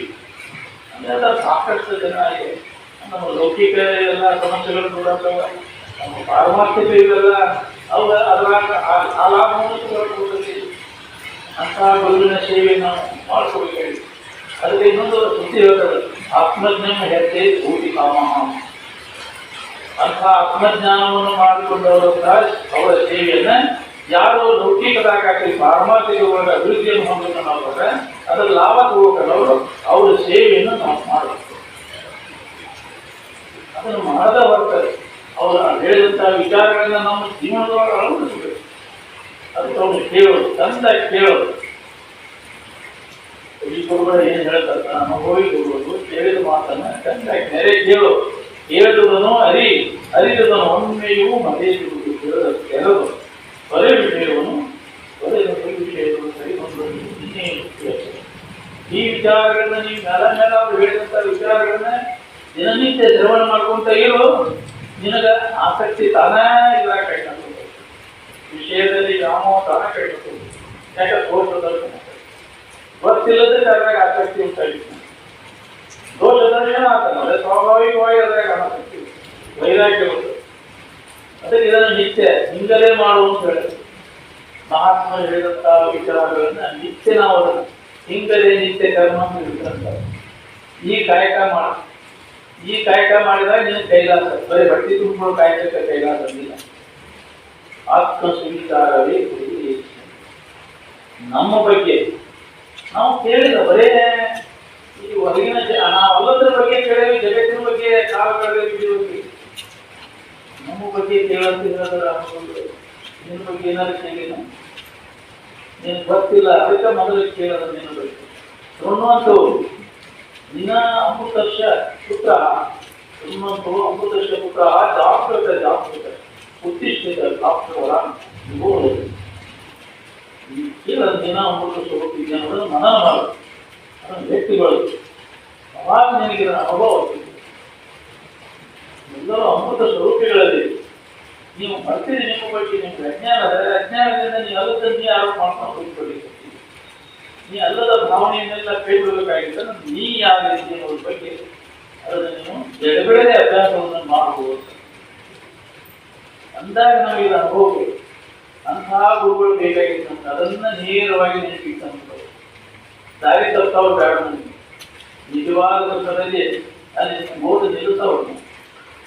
ಅದೆಲ್ಲ ಸಾಕಷ್ಟು ಜನ ಆಗಿದೆ. ನಮ್ಮ ಲೌಕಿಕ ಎಲ್ಲ ಸಮಸ್ಯೆಗಳು ನೋಡತ್ತವ, ನಮ್ಮ ಪಾರಮಾರ್ಥಿಕ ಇವೆಲ್ಲ ಅವು ಅದರಾಗ ಆ ಲಾಭವನ್ನು ತಗೊಳ್ಕೊಳ್ತೀವಿ. ಅಂತಹ ಗುರುವಿನ ಸೇವೆ ನಾವು ಮಾಡ್ಕೋಬೇಕಾಗಿ. ಅದಕ್ಕೆ ಇನ್ನೊಂದು ಸುದ್ದಿ ಹೇಳ್ತದೆ, ಆತ್ಮಜ್ಞಾನ ಹೆಜ್ಜೆ ಭೂತಿ ಕಾಮಹ. ಅಂತಹ ಆತ್ಮಜ್ಞಾನವನ್ನು ಮಾಡಿಕೊಂಡವರು ಅವರ ಸೇವೆಯನ್ನ ಯಾರು ಲೌಕಿಕದಾಗಲಿ ಪಾರಮಾರ್ಥಿಕ ಅಭಿವೃದ್ಧಿಯನ್ನು ಹೊಂದಕ್ಕೆ ನಾವು ಕೊಟ್ಟರೆ ಅದರ ಲಾಭ ತಗೋಕೊಳ್ಳೋರು ಅವರ ಸೇವೆಯನ್ನು ನಾವು ಮಾಡಬೇಕು. ಅದನ್ನು ಮಾಡದ ಹೊರತಾರೆ ಅವರು ಹೇಳಿದಂತಹ ವಿಚಾರಗಳನ್ನ ನಮ್ಮ ಜೀವನದೊಳಗೆ ಅಳವಡಿಸಬೇಕು. ಅದಕ್ಕೆ ಅವ್ರು ಕೇಳೋದು, ತಂದ ಕೇಳೋದು. ಈ ಗುರುಗಳು ಏನು ಹೇಳ್ತಾರೆ, ನಮ್ಮ ಹೋಗಿ ಗುರುಗಳು ಕೇಳಿದ ಮಾತನ್ನ ತಂದ ನೆರೆ ಕೇಳೋದು. ಕೇಳುವುದನ್ನು ಅರಿಯುವುದನ್ನು ಒಮ್ಮೆಯೂ ಮರೆಯುವುದು ಕೆಲವು ಬರೇ ವಿಷಯವನ್ನು ವಿಷಯವನ್ನು ಸರಿ ಒಂದು ಈ ವಿಚಾರಗಳನ್ನ ನೀವು ಮೇಲೆ ಅವರು ಹೇಳಿದಂಥ ವಿಚಾರಗಳನ್ನ ದಿನನಿತ್ಯ ಶ್ರವಣ ಮಾಡ್ಕೊಂತ ಇರೋ ನಿನಗ ಆಸಕ್ತಿ ತಾನೇ ಇಲ್ಲ ಕೈಗೊಂಡು ವಿಷಯದಲ್ಲಿ ವ್ಯಾಮೋಹ ತಾನ ಕೈಗೊಂಡು ಯಾಕೆ ದೋಷದಲ್ಲಿ ಗೊತ್ತಿಲ್ಲದೆ ಅದ್ರಾಗ ಆಸಕ್ತಿ ಉಂಟಾಗಿತ್ತು. ದೋಷದಲ್ಲಿ ಏನಾಗ್ತಾನೆ ಸ್ವಾಭಾವಿಕವಾಗಿ ಅದ್ರಾಗ ಆಸಕ್ತಿ ವೈರಾಗ್ಯ ಬಂತು. ಅದಕ್ಕೆ ಇದನ್ನು ನಿತ್ಯ ಹಿಂಗಲೇ ಮಾಡು ಅಂತ ಹೇಳಿದ್ರು. ಮಹಾತ್ಮ ಹೇಳಿದಂತಹ ವಿಚಾರಗಳನ್ನ ನಿತ್ಯ ನಾವು ಅದನ್ನು ಹಿಂಗಲೇ ನಿತ್ಯ ಕರ್ಮ ಅಂತ ಈ ಕಾಯಕ ಮಾಡ. ಈ ಕಾಯಕ ಮಾಡಿದಾಗ ನೀನು ಕೈಲಾಸ, ಬರೀ ಬಟ್ಟಿ ತುಂಬಿಕೊಳ್ಳೋ ಕಾಯಕಕ್ಕೆ ಕೈಲಾಸ ಇಲ್ಲ. ಆತ್ಮ ಸ್ವೀಕಾರವೇ ನಮ್ಮ ಬಗ್ಗೆ ನಾವು ಕೇಳಿದ ಬರೇ ಈ ಹೊರಗಿನ ನಾವೆಲ್ಲದರ ಬಗ್ಗೆ ಕೇಳೇವಿ, ಜಗತ್ತಿನ ಬಗ್ಗೆ ಕಾಲಗಳಿಗೆ ನಮ್ಮ ಬಗ್ಗೆ ಕೇಳಂತ ಹೇಳಿದ್ರೆ ನಿನ್ನ ಬಗ್ಗೆ ಏನಾದ್ರು ಕೇಳಿನ ನಿನಗೆ ಗೊತ್ತಿಲ್ಲ, ಅದಕ್ಕೆ ಮೊದಲು ಕೇಳೋದು ನಿನ್ನ ಬಗ್ಗೆ ಶೃಣ್ವಂತವು ನಿನ್ನ ಅಮೃತರ್ಷ ಪುತ್ರ ಶೃಣ್ವಂತವು ಅಮೃತರ್ಷ ಪುತ್ರ ಜಾಗೃತ ಉತ್ತಿಷ್ಠಿತ ಡಾಕ್ಟರ್ ಕೇಳೋದು ದಿನ ಅಮೃತ ಸ್ವರೂಪಿಗೆ ಅನ್ನೋದನ್ನು ಮನನ ಮಾಡೋದು. ಅದನ್ನು ವ್ಯಕ್ತಿಗಳು ಅವಾಗ ನಿನಗೆ ಅನುಭವ ಎಲ್ಲರೂ ಅಮೃತ ಸ್ವರೂಪಿಗಳಲ್ಲಿ ನೀವು ಬರ್ತೀರಿ. ನಿಮ್ಮ ಬಗ್ಗೆ ನಿಮ್ಗೆ ಅಜ್ಞಾನದಿಂದ ನೀವು ಅಲ್ಲದನ್ನು ಯಾರು ಮಾಡ್ಕೊಂಡು ಹೋಗಿಕೊಳ್ಳಿ. ನೀ ಅಲ್ಲದ ಭಾವನೆಯನ್ನೆಲ್ಲ ಕೈ ಬಿಡಬೇಕಾಗಿದ್ದರೆ ನೀ ಯಾವ ರೀತಿ ಅನ್ನೋದ್ರ ಬಗ್ಗೆ ಅದನ್ನು ನೀವು ಎಡಬಿಡದೆ ಅಭ್ಯಾಸವನ್ನು ಮಾಡಬಹುದು. ಅಂದಾಗ ನಮಗೆ ಅನುಭವ ಅಂತಹ ಗುರುಗಳು ಬೇಕಾಗಿತ್ತು ನಮ್ಗೆ. ಅದನ್ನ ನೇರವಾಗಿ ನೆನಪಿಟ್ಟು ದಾರಿ ತಪ್ಪವ್ರು ಬೇಡ. ನಮಗೆ ನಿಜವಾದ ಸುಖದಲ್ಲಿ ಅಲ್ಲಿ ಓದು ನಿಲ್ಲಿಸೋರು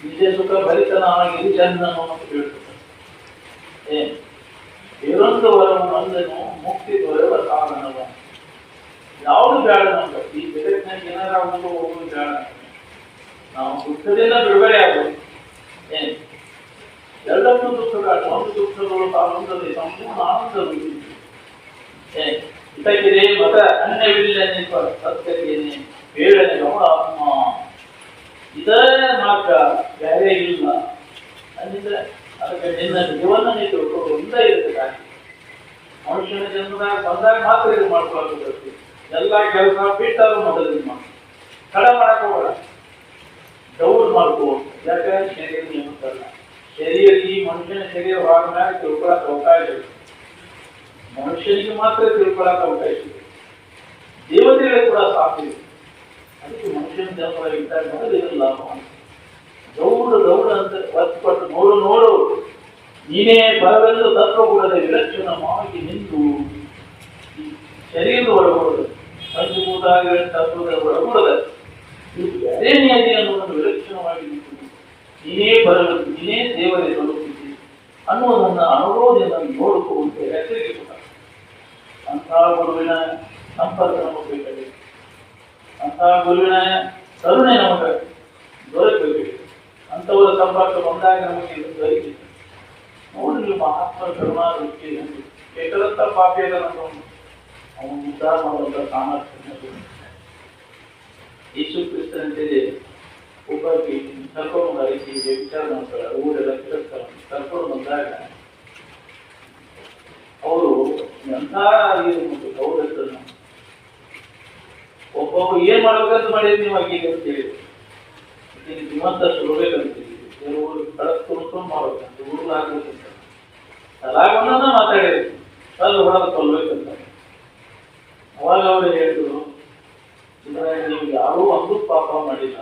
ನಿಜ ಸುಖ ಭರಿತನಾಗಿ ಜನ್ಮವನ್ನು ಹೇಳ್ತಾರೆ. ಬೇರೊಂದು ವರವು ನಂದನು ಮುಕ್ತಿ ದೊರೆಯುವ ಸಾಧನವ. ಯಾವುದು ಬೇಡ ನಮ್ಗೆ ಈ ಜಗತ್ತಿನಾಗ ಏನಾರ ಹೋಗೋದು ಬೇಡ. ನಾವು ದುಃಖದಿಂದ ಬಿಡುಗಡೆ ಆಗೋದು ಎಲ್ಲರೂ ದುಃಖಗಳು ಒಂದು ದುಃಖಗಳು ತಾನೊಂದರಲ್ಲಿ ಸಂಪೂರ್ಣ ಆನಂದ ಇತಕ್ಕಿದೆ ಮತ ಅನ್ಯವಿಲ್ಲ ಸತ್ಯಕ್ಕೇನೆ ಬೇಡನೆ ಆತ್ಮ ಇದೇ ಮಾರ್ಗ ಬೇರೆ ಇಲ್ಲ ಅಂದಿದ್ರೆ ಅದಕ್ಕೆ ನಿನ್ನ ಜೀವನ ನೀರು ಒಂದೇ ಇರ್ತದೆ. ಮನುಷ್ಯನ ಜನ್ಮದಾಗ ಬಂದಾಗ ಮಾತ್ರ ಇದು ಮಾಡ್ಕೊಳ್ಳೋದು. ಎಲ್ಲ ಕೆಲಸ ಬಿಟ್ಟಾರು ಮೊದಲು ಇದು ಮಾಡಿ ತಡ ಮಾಡಕ್ ಹೋಗೋಣ, ಡೌಲ್ ಮಾಡ್ಕೋಬೋದು. ಯಾಕಂದ್ರೆ ಶರೀರ ನಿಯಮಕ್ಕಲ್ಲ. ಶರೀರ ಈ ಮನುಷ್ಯನ ಶರೀರ ಹೊರ ಮೇಲೆ ತಿಳ್ಕೊಳಕ್ಕೆ ಅವಕಾಶ ಇದೆ. ಮನುಷ್ಯನಿಗೆ ಮಾತ್ರ ತಿಳ್ಕೊಳಕ್ಕೆ ಅವಕಾಶ ಇದೆ, ದೇವತೆಗಳಿಗೆ ಕೂಡ ಸಾಧ್ಯ ಇದೆ. ಅದಕ್ಕೆ ಮನುಷ್ಯನ ಜನ್ಮದಾಗ ಇದ್ದಾಗ ಮೊದಲು ಇದನ್ನು ಲಾಭ ದೌಡ ಅಂತ ಒತ್ತುಪಟ್ಟು ನೋಡು ನೀನೇ ಬರವೆಂದು ತತ್ವಗುಣದ ವಿಲಕ್ಷಣವಾಗಿ ನಿಂತು ಶರೀರದ ಒಳಗೊಳ್ಳದು ಪಂಚಭೂತಾದಿಗಳ ತತ್ವದ ಒಳಗೊಳ್ಳದ ಬೇರೆ ನಿಯತಿ ಅನ್ನುವುದನ್ನು ವಿಲಕ್ಷಣವಾಗಿ ನಿಂತು ನೀನೇ ಬರಬೇಕು, ನೀನೇ ದೇವರೇ ತಲುಪಿಸಿ ಅನ್ನುವುದನ್ನು ಅನುಭವದಿಂದ ನೋಡಿಕೊಳ್ಳುವಂತ ಹೆಸರಿಗೆ ಕೂಡ ಅಂತಹ ಗುರುವಿನ ಸಂಪರ್ಕ ನಮಗೆ ಬೇಕಾಗಿದೆ. ಅಂತಹ ಗುರುವಿನ ಕರುಣೆ ನಮಗೆ ದೊರಕಬೇಕು. ಅಂಥವರ ಸಂಪರ್ಕ ಬಂದಾಗ ನಮಗೆ ದೊರಕಿದೆ. ನೋಡಿ ನೀವು ಮಹಾತ್ಮ ಕರುಣಾ ದೃಷ್ಟಿ ಕೆಟ್ಟದಂತ ಪಾಪಿಯಲ್ಲ ಅವನು ಉದ್ಧಾರ ಮಾಡುವಂತ ಸಾಮರ್ಥ್ಯ ಯೇಸು ಕ್ರಿಸ್ತನಂತೆಯೇ ಒಬ್ಬ ಕರ್ಕೊಂಡು ಬಂದಾಗ ವಿಚಾರ ಮಾಡ್ತಾರೆ. ಊರೆಲ್ಲ ಕೇಳ್ತಾರೆ. ಕರ್ಕೊಂಡು ಬಂದಾಗ ಅವರು ಎಂಥ ಗೌರವ ಒಬ್ಬೊಬ್ಬ ಏನ್ ಮಾಡ್ಬೇಕಂತ ಮಾಡಿದ್ರಿ ನೀವು ಆಗಿ ಅಂತ ಹೇಳಿದ್ರು. ಈಗ ಶ್ರೀಮಂತ ಸುಡಬೇಕಂತೀವಿ, ಕೆಲವರು ಕಳಕ್ ತುಂಬ್ಕೊಂಡು ಮಾಡ್ಬೇಕಂತ, ಊರ್ಲು ಹಾಕ್ಬೇಕಂತ, ಸಲಾಗನ್ನ ಮಾತಾಡಿದ್ರು, ಕಲ್ಲು ಹೊಡೆದು ಕೊಲ್ಬೇಕಂತ. ಅವಾಗ ಅವರು ಹೇಳಿದ್ರು, ಇದ್ರಾಗ ನೀವು ಯಾರೂ ಒಂದು ಪಾಪ ಮಾಡಿಲ್ಲ,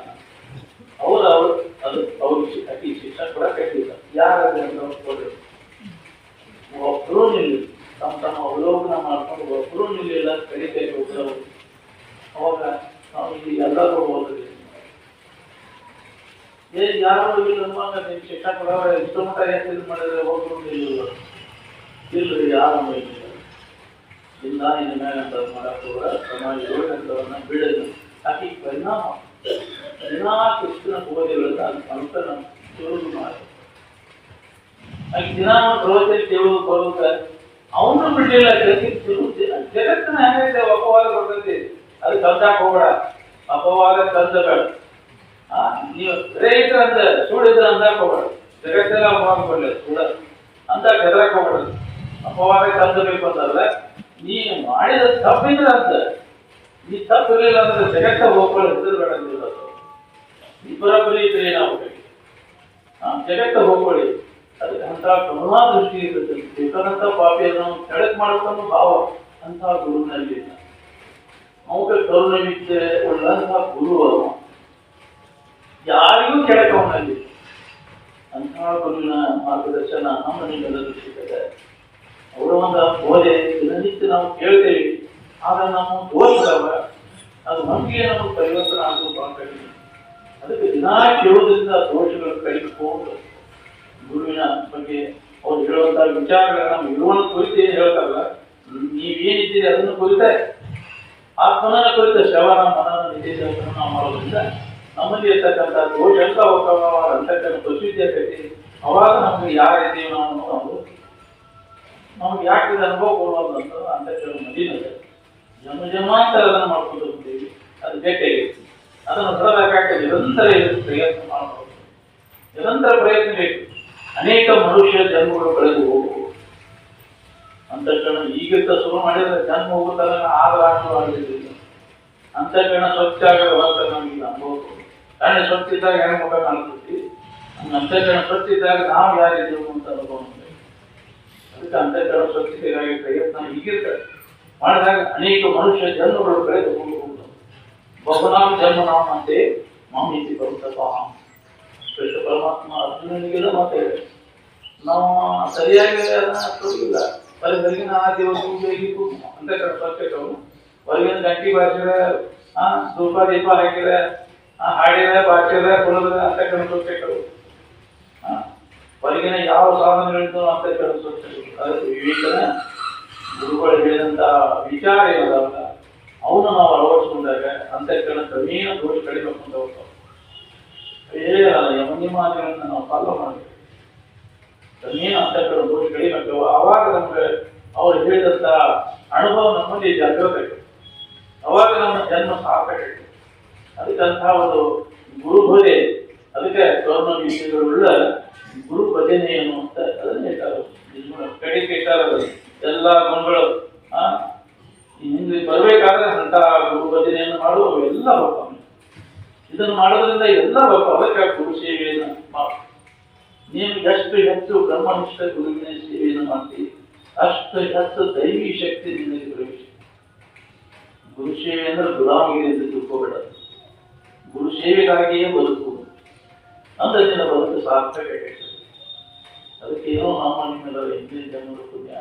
ಅವ್ರಿಗೆ ಅತಿ ಶಿಕ್ಷಣ ಕೂಡ ಕಟ್ಟಿಲ್ಲ, ಯಾರಾದ್ರೆ ಅಂತ ಕೊಡ್ರಿ. ಒಬ್ಬರು ನಿಲ್ಲಿ, ತಮ್ಮ ಅವಲೋಕನ ಮಾಡ್ಕೊಂಡು ಒಬ್ಬರು ನಿಲ್ಲಿಲ್ಲ, ಕೈ ಹೋಗ್ತಾರೆ. ಅವಾಗ ನಾವು ಇಲ್ಲಿ ಎಲ್ಲರೂ ಹೋದ್ರಿ, ಯಾರು ಇಲ್ಲ ನಿಮ್ ಶಿಕ್ಷಣ ಕೂಡ ಇಷ್ಟು ಮಟ್ಟ ಇದು ಮಾಡಿದ್ರೆ ಒಬ್ಬರು ನಿಲ್ಲಿಲ್ಲ, ಇಲ್ರಿ ಯಾರು ಇಲ್ಲ. ಇಲ್ಲ ಇನ್ನು ಮೇಲೆ ಅಂತ ಮಾಡಕ್ ಕೂಡ ಸಮಾಜಗಳು ಅಂತವನ್ನ ಬಿಡೋದು ಆಕೆ ಪರಿಣಾಮ ಎಲ್ಲಾ ಕೃಷ್ಣನ ಹೋದೆಗಳನ್ನ ಅಂತ ನಮ್ಮ ಶುರು ಮಾಡಿ ಆಕೆ ದಿನ ಪ್ರವಚನ ಕೇಳೋದು ಬರೋದ ಅವನು ಬಿಡಲಿಲ್ಲ. ಜಗತ್ತಿನ ಹೆಂಗೈತೆ ಅಪವಾದ ಬರ್ತೈತಿ, ಅದು ಕಲ್ತಾಕ್ ಹೋಗ್ಬೇಡ, ಅಪವಾದ ಕಲ್ಸಬೇಡ. ನೀವು ರೈತರ ಅಂತ ಸುಳಿದ್ರ ಅಂದಾಕ್ ಹೋಗ್ಬೇಡ, ಜಗತ್ತೆಲ್ಲ ಅಪವಾದ ಕೊಡ್ಲಿ ಸುಳ ಅಂತ ಕೆದರಕ್ ಹೋಗ್ಬೇಡ. ಅಪವಾದ ಕಲ್ಸಬೇಕು ಅಂತಂದ್ರೆ ನೀ ಮಾಡಿದ ತಪ್ಪಿದ್ರೆ ಅಂತ, ನೀ ತಪ್ಪಿರಲಿಲ್ಲ ಅಂದ್ರೆ ಜಗತ್ತ ಹೋಗ್ಕೊಳ್ಳಿ ಹೆಸರುಬೇಡ ಅಂದಿಲ್ಲ. ಈ ಬರೋಬ್ಬರಿ ಇದ್ರೆ ನಾವು ಜಗತ್ತ ಹೋಗ್ಕೊಳ್ಳಿ. ಅದಕ್ಕೆ ಅಂತ ಕರುಣಾ ದೃಷ್ಟಿ ಇರುತ್ತೆ. ಬೇಕಾದಂತ ಪಾಪಿಯನ್ನು ಕೆಳಕ್ ಮಾಡ್ಕೊಂಡು ಭಾವ ಅಂತಹ ಗುರುನಲ್ಲಿ ಅವಾಗ ಕರುಣವಿದ್ದೆ ಉಳ್ಳಂತಹ ಗುರು ಅವ, ಯಾರಿಗೂ ಕೆಳಕ ಅವನಲ್ಲಿ. ಅಂತಹ ಗುರುವಿನ ಮಾರ್ಗದರ್ಶನ ನಮ್ಮ ನಿಮ್ಮೆಲ್ಲರೂ ಸಿಗ್ತದೆ. ಅವರ ಒಂದು ಬೋಧೆ ದಿನನಿತ್ಯ ನಾವು ಕೇಳ್ತೇವೆ, ಆಗ ನಾವು ದೋಷದವ ಅದು ನಮಗೆ ನಮಗೆ ಪರಿವರ್ತನೆ ಆಗೋದು ಬಹಳ ಕಡಿಮೆ. ಅದಕ್ಕೆ ದಿನಾ ಕೇಳೋದ್ರಿಂದ ದೋಷಗಳು ಕಡಿಮೆಕೊಂಡು ಗುರುವಿನ ಬಗ್ಗೆ ಅವ್ರು ಹೇಳುವಂತಹ ವಿಚಾರಗಳನ್ನ ನಮ್ಮ ಇರುವನ್ನ ಕುರಿತು ಏನು ಹೇಳ್ತಾರಲ್ಲ, ನೀವೇನಿದ್ದೀರಿ ಅದನ್ನು ಕುರಿತೆ ಆತ್ಮನ ಕುರಿತ ಶ್ರವಣ ಮನನ ನಿಜವನ್ನು ನಾವು ಮಾಡೋದ್ರಿಂದ ನಮ್ಮಲ್ಲಿ ಇರ್ತಕ್ಕಂಥ ದೋಷ ಎಲ್ಲ ಹೋಗ್ತಾವ, ಅಂತಕ್ಕಂಥ ಪ್ರಸಿದ್ಧಿ ಆಕೈತಿ. ಅವಾಗ ನಮ್ಗೆ ಯಾರಿದ್ದೀವಿ ನಾವು ಅನ್ನೋದು ನಮ್ಗೆ ಯಾಕೆ ಇದು ಅನುಭವ ಕೊಡುವುದು ಅಂತ ಅಂತ ಕೆಲವು ಮದಿನದೆ ಜನ್ಮಾಂತರ ಅದನ್ನು ಮಾಡ್ಕೊಂಡು ಹೋಗ್ತೀವಿ. ಅದು ಬೇಕಾಗಿತ್ತು, ಅದನ್ನು ಹೊರಬೇಕಾಗ ನಿರಂತರ ಪ್ರಯತ್ನ ಮಾಡಬಹುದು, ನಿರಂತರ ಪ್ರಯತ್ನ ಬೇಕು. ಅನೇಕ ಮನುಷ್ಯ ಜನ್ಮಗಳು ಕಳೆದು ಹೋಗಬಹುದು ಅಂತಃಕರಣ ಈಗಿಂತ ಶುರು ಮಾಡಿದ್ರೆ ಜನ್ಮ ಹೋಗುತ್ತಾಗ ಆಗಲಿಲ್ಲ. ಅಂತಃಕರಣ ಸ್ವಚ್ಛ ಆಗದ ನಮಗೆ ಅನುಭವ. ಕಣ್ಣು ಸ್ವಚ್ಛ ಇದ್ದಾಗ ಹೆಣ್ಣು ಮುಖ ಕಾಣಿಸ್ತೀವಿ, ಅಂತಃಕರಣ ಸ್ವಚ್ಛ ಇದ್ದಾಗ ನಾವು ಯಾರಿದ್ದೇವೆ ಅಂತ ಅನುಭವ. ಅದಕ್ಕೆ ಅಂತಃಕರಣ ಸ್ವಚ್ಛತೆಗಾಗಿ ಪ್ರಯತ್ನ ಈಗಿರ್ತಾರೆ ಮಾಡಿದಾಗ ಅನೇಕ ಮನುಷ್ಯ ಜನ್ಮಗಳು ಕಳೆದು ಹೋಗಬಹುದು. ಬಹುನಾಮ ಜನ್ಮ ನಾಮ ಅಂತೆ ಮಾಮಿತಿ ಬರುತ್ತಪ್ಪ. ಶ್ರೇಷ್ಠ ಪರಮಾತ್ಮ ಅರ್ಜುನನಿಗೆಲ್ಲ ಮಾತಾಡಿದೆ. ನಾವು ಸರಿಯಾಗಿ ಅದನ್ನ ತೊಡಗಿಲ್ಲ. ಹೊರಗಿನ ದೇವರು ಬೇಕಿತ್ತು ಅಂತಃಕರಣ ಸ್ವಚ್ಛತೆಗಳು, ಹೊರಗಿನ ಗಂಟಿ ಬಾಚಿದ್ರೆ ಧೂಪ ದೀಪ ಹಾಕಿದ್ರೆ ಹಾಡಿದ್ರೆ ಬಾಚಿದ್ರೆ ಕುಡಿದ್ರೆ ಅಂತಃಕರಣ ಸ್ವಚ್ಛತೆಗಳು, ಹೊರಗಿನ ಯಾವ ಸಾಧನಗಳಿಂದ ಅಂತಃಕರಣ ಸ್ವಚ್ಛತೆಗಳು. ಅದಕ್ಕೆ ವಿವೇಕನ ಗುರುಗಳು ಹೇಳಿದಂತ ವಿಚಾರ ಏನದಲ್ಲ ಅವನು ನಾವು ಅಳವಡಿಸಿಕೊಂಡಾಗ ಅಂತಃಕರಣ ಕ್ರಮೇಣ ದೋಷ ಕಡಿಮೆ ಅಂತ ಹೋಗ್ತಾವೆ. ಯಮನಿಯಮಾದಿಗಳನ್ನ ನಾವು ಫಾಲೋ ಮಾಡಬೇಕು, ಕ್ರಮೇಣ ಅಂತಃಕರಣ ದೋಷ ಕಡಿಮೆ ಆಗ್ತವೆ. ಅವಾಗ ನಮ್ಗೆ ಅವ್ರು ಹೇಳಿದಂತ ಅನುಭವ ನಮ್ಮಲ್ಲಿ ಜಾಗೃತ ಆಗಿದೆ, ಅವಾಗ ನಮ್ಮ ಜನ್ಮ ಸಾರ್ಥಕ. ಅದಕ್ಕಂತಹ ಒಂದು ಗುರು ಬೋಧೆ, ಅದಕ್ಕೆ ಕರ್ಮ ವಿಷಯಗಳುಳ್ಳ ಗುರು ಭಜನೆ ಅನ್ನುವಂತ ಅದನ್ನ ಹೇಳ್ತಾರೆ. ಕಡಿಕೆ ಇಟ್ಟಾರ ಎಲ್ಲ ಗುಣಗಳು ಹಿಂದೆ ಬರ್ಬೇಕಾದ್ರೆ ಅಂತ ಗುರು ಭಜನೆಯನ್ನು ಮಾಡುವ ಎಲ್ಲ ಬರ್ತಾವೆ. ಇದನ್ನು ಮಾಡೋದ್ರಿಂದ ಎಲ್ಲ ಬರ್ತಾವೆ. ಅದಕ್ಕೆ ಗುರು ಸೇವೆಯನ್ನು ಮಾಡು. ನೀನು ಎಷ್ಟು ಹೆಚ್ಚು ಬ್ರಹ್ಮನಿಷ್ಠ ಗುರುವಿನ ಸೇವೆಯನ್ನು ಮಾಡ್ತೀವಿ ಅಷ್ಟು ಹೆಚ್ಚು ದೈವಿ ಶಕ್ತಿ ನಿನಗೆ ಪ್ರವೇಶ. ಗುರು ಸೇವೆ ಅಂದ್ರೆ ಗುಲಾಮಗಿರಿ ಎಂದು ತಿಳ್ಕೋಬೇಡ. ಗುರು ಸೇವೆಗಾಗಿಯೇ ಬದುಕುವುದು ಅಂದ್ರೆ ನಿನ್ನ ಬದುಕು ಸಾರ್ಥಕ. ಅದಕ್ಕೆ ಏನೋ ನಮ್ಮ ನಿಮ್ಮೆಲ್ಲರ ಹಿಂದಿನ ಜನ್ಮದ ಪುಣ್ಯ,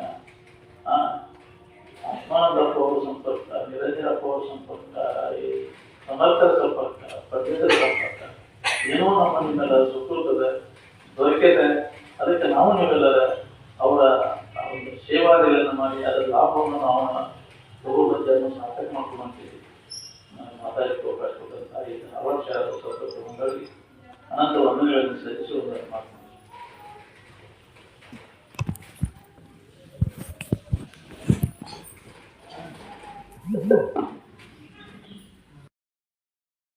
ಆತ್ಮಾನಂದಪ್ಪ ಅವರ ಸಂಪರ್ಕ, ನಿರಂಜನಪ್ಪ ಅವರ ಸಂಪರ್ಕ, ಸಮರ್ಥರ ಸಂಪರ್ಕ, ಪದ್ಯದ ಸಂಪರ್ಕ, ಏನೋ ನಮ್ಮ ನಿಮ್ಮೆಲ್ಲರ ಸುಕೃತದ ದೊರಕಿದೆ. ಅದಕ್ಕೆ ನಾವು ನೀವೆಲ್ಲರ ಅವರ ಒಂದು ಸೇವಾದಿಗಳನ್ನು ಮಾಡಿ ಅದರ ಲಾಭವನ್ನು ನಾವು ತಗೊಂಡನ್ನು ಸಾರ್ಥಕ ಮಾಡ್ಕೊಂಡ್ತೀವಿ. ಮಾತಾಡಲಿಕ್ಕೆ ಅವಕಾಶ ಕೊಟ್ಟಂತ 5 ವರ್ಷ ಮಂಗಳಿಗೆ ಅನಂತ ವಂದನೆಗಳನ್ನು ಸಲ್ಲಿಸುವ ಮಾತು.